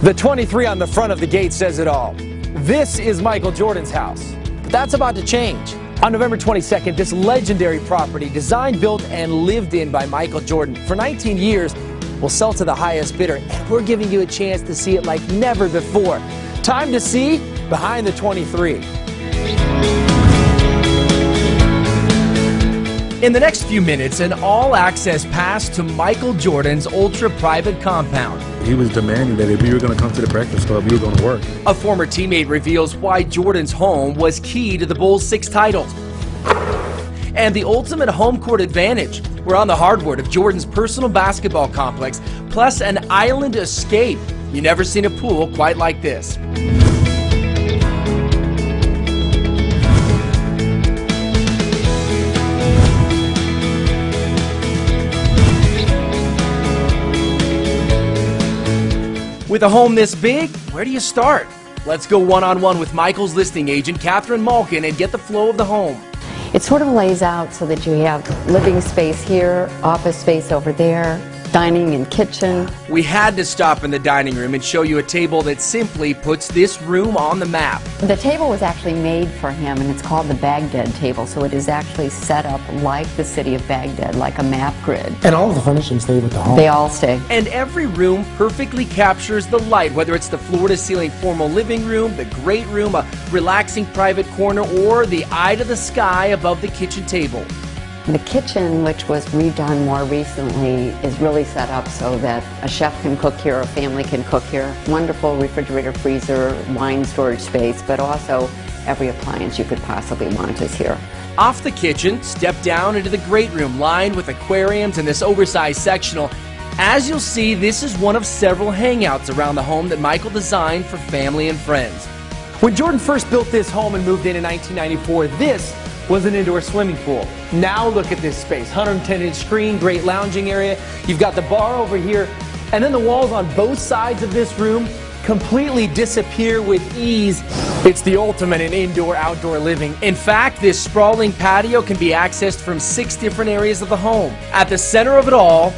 The 23 on the front of the gate says it all. This is Michael Jordan's house. But that's about to change. On November 22nd, this legendary property, designed, built, and lived in by Michael Jordan for 19 years, will sell to the highest bidder. And we're giving you a chance to see it like never before. Time to see behind the 23. In the next few minutes, an all-access pass to Michael Jordan's ultra-private compound. He was demanding that if you were going to come to the Breakfast Club, you were going to work. A former teammate reveals why Jordan's home was key to the Bulls' 6 titles. And the ultimate home court advantage. We're on the hardwood of Jordan's personal basketball complex, plus an island escape. You've never seen a pool quite like this. With a home this big, where do you start? Let's go one-on-one with Michael's listing agent, Catherine Malkin, and get the flow of the home. It sort of lays out so that you have living space here, office space over there, dining and kitchen. We had to stop in the dining room and show you a table that simply puts this room on the map. The table was actually made for him, and it's called the Baghdad table, so it is actually set up like the city of Baghdad, like a map grid. And all of the furnishings stay with the home. They all stay. And every room perfectly captures the light, whether it's the floor-to-ceiling formal living room, the great room, a relaxing private corner, or the eye to the sky above the kitchen table. The kitchen, which was redone more recently, is really set up so that a chef can cook here, a family can cook here. Wonderful refrigerator, freezer, wine storage space, but also every appliance you could possibly want is here. Off the kitchen, step down into the great room lined with aquariums and this oversized sectional. As you'll see, this is one of several hangouts around the home that Michael designed for family and friends. When Jordan first built this home and moved in 1994, this was an indoor swimming pool. Now look at this space, 110-inch screen, great lounging area. You've got the bar over here, and then the walls on both sides of this room completely disappear with ease. It's the ultimate in indoor-outdoor living. In fact, this sprawling patio can be accessed from 6 different areas of the home. At the center of it all,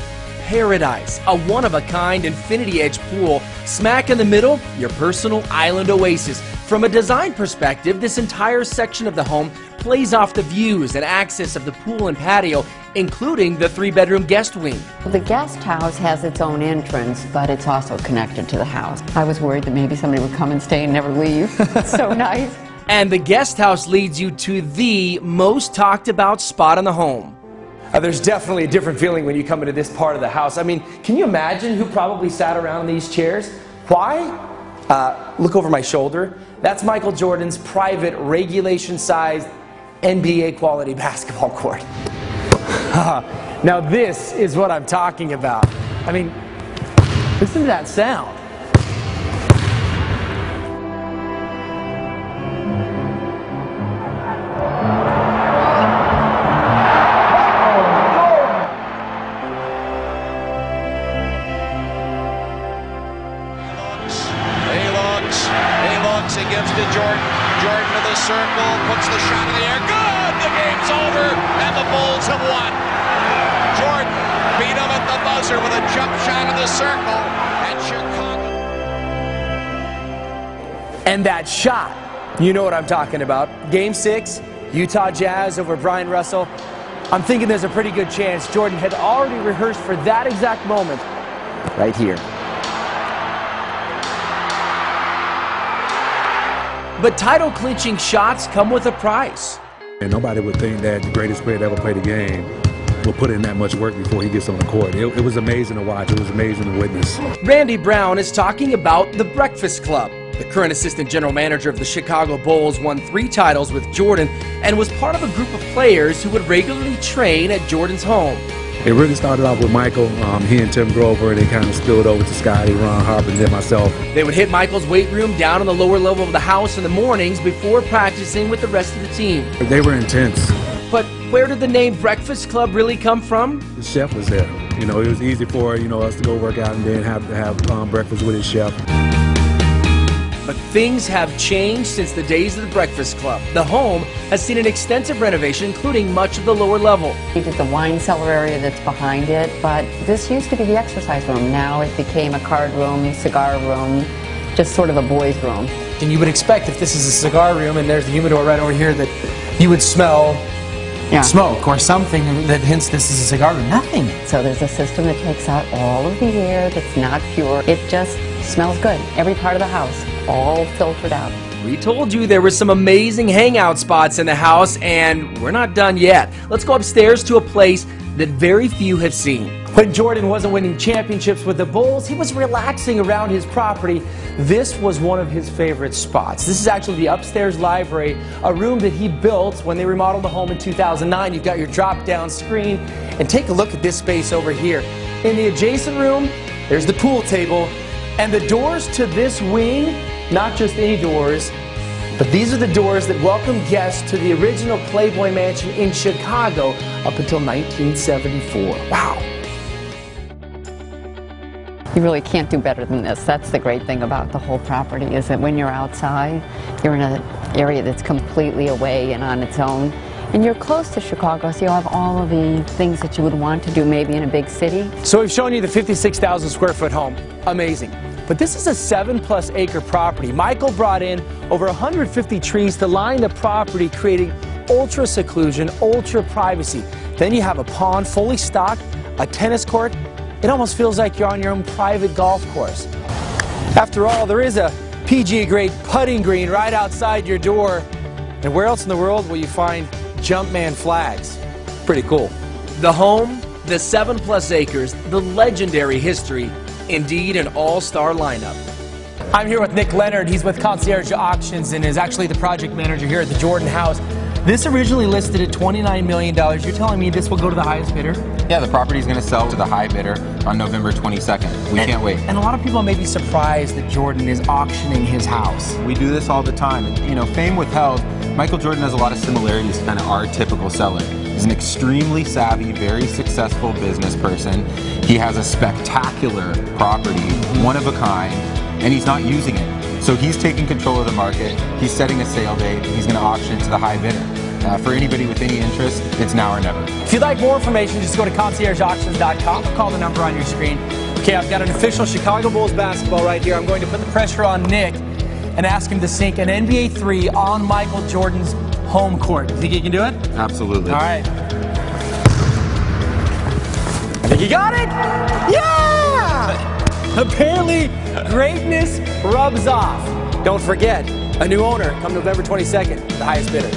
paradise, a one-of-a-kind infinity-edge pool. Smack in the middle, your personal island oasis. From a design perspective, this entire section of the home plays off the views and access of the pool and patio, including the 3-bedroom guest wing. The guest house has its own entrance, but it's also connected to the house. I was worried that maybe somebody would come and stay and never leave. It's so nice. And the guest house leads you to the most talked about spot in the home. There's definitely a different feeling when you come into this part of the house. I mean, can you imagine who probably sat around these chairs? Why? Look over my shoulder. That's Michael Jordan's private, regulation-sized, NBA quality basketball court. Now this is what I'm talking about. I mean, listen to that sound. He gives to Jordan. Jordan to the circle, puts the shot in the air. Good! The game's over, and the Bulls have won. Jordan beat him at the buzzer with a jump shot in the circle, and Chicago. And that shot, you know what I'm talking about. Game 6, Utah Jazz over Brian Russell. I'm thinking there's a pretty good chance Jordan had already rehearsed for that exact moment right here. But title-clinching shots come with a price. And nobody would think that the greatest player to ever play the game will put in that much work before he gets on the court. It was amazing to watch. It was amazing to witness. Randy Brown is talking about the Breakfast Club. The current assistant general manager of the Chicago Bulls won 3 titles with Jordan and was part of a group of players who would regularly train at Jordan's home. It really started off with Michael, he and Tim Grover, and it kind of spilled over to Scotty, Ron Harper, and then myself. They would hit Michael's weight room down on the lower level of the house in the mornings before practicing with the rest of the team. They were intense. But where did the name Breakfast Club really come from? The chef was there. You know, it was easy for, us to go work out and then have breakfast with his chef. But things have changed since the days of the Breakfast Club. The home has seen an extensive renovation, including much of the lower level. We did the wine cellar area that's behind it, but this used to be the exercise room. Now it became a card room, cigar room, just sort of a boys' room. And you would expect if this is a cigar room and there's the humidor right over here that you would smell smoke or something that hints this is a cigar room. Nothing. So there's a system that takes out all of the air that's not pure. It just smells good. Every part of the house, all filtered out. We told you there were some amazing hangout spots in the house, and we're not done yet. Let's go upstairs to a place that very few have seen. When Jordan wasn't winning championships with the Bulls, he was relaxing around his property. This was one of his favorite spots. This is actually the upstairs library, a room that he built when they remodeled the home in 2009. You've got your drop-down screen, and take a look at this space over here. In the adjacent room, there's the pool table, and the doors to this wing, not just any doors, but these are the doors that welcome guests to the original Playboy Mansion in Chicago up until 1974. Wow. You really can't do better than this. That's the great thing about the whole property, is that when you're outside, you're in an area that's completely away and on its own. And you're close to Chicago, so you have all of the things that you would want to do maybe in a big city. So we've shown you the 56,000 square foot home. Amazing. But this is a 7+ acre property. Michael brought in over 150 trees to line the property, creating ultra seclusion, ultra privacy. Then you have a pond fully stocked, a tennis court. It almost feels like you're on your own private golf course. After all, there is a PGA grade putting green right outside your door. And where else in the world will you find Jumpman flags? Pretty cool. The home, the 7+ acres, the legendary history, indeed an all-star lineup. I'm here with Nick Leonard. He's with Concierge Auctions and is actually the project manager here at the Jordan House. This originally listed at $29 million. You're telling me this will go to the highest bidder? Yeah, the property is going to sell to the high bidder on November 22nd. We can't wait. And a lot of people may be surprised that Jordan is auctioning his house. We do this all the time. And, you know, fame withheld, Michael Jordan has a lot of similarities to kind of our typical seller. He's an extremely savvy, very successful business person. He has a spectacular property, one of a kind, and he's not using it. So he's taking control of the market. He's setting a sale date. He's going to auction it to the high bidder. For anybody with any interest, it's now or never. If you'd like more information, just go to conciergeauctions.com. Call the number on your screen. Okay, I've got an official Chicago Bulls basketball right here. I'm going to put the pressure on Nick and ask him to sink an NBA 3 on Michael Jordan's home court. You think he can do it? Absolutely. All right. I think you got it? Yeah! Apparently, greatness rubs off. Don't forget, a new owner come November 22nd, the highest bidder.